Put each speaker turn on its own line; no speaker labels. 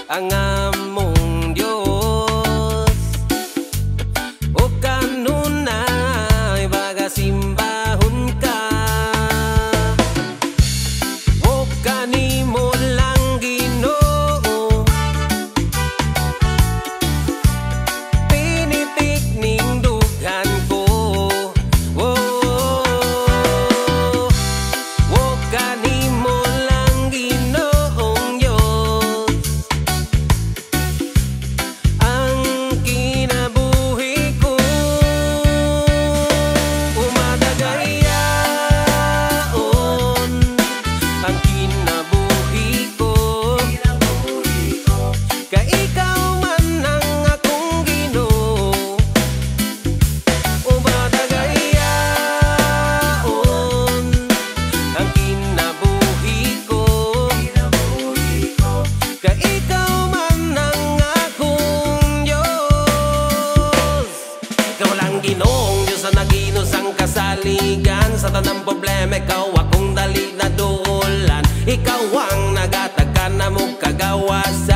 ang among Dios. O kanunay bagasimbahon ka, o kanimo lang Ginoo. Pinitik ning dughan ko, o kanimo lang Ginoong Diyos. Ang kinabuhi ko umadagayaon, ang kinabuhi ko ka ikaw man ang akong Ginoo. Umadagayaon, ang kinabuhi ko ka ikaw man ang akong Diyos. Ikaw lang Ginoong Diyos na naginos ang kasaligan. Sa tanang problema ikaw akong dali na duulan. Ikaw ang nagatag ka na mong kagawas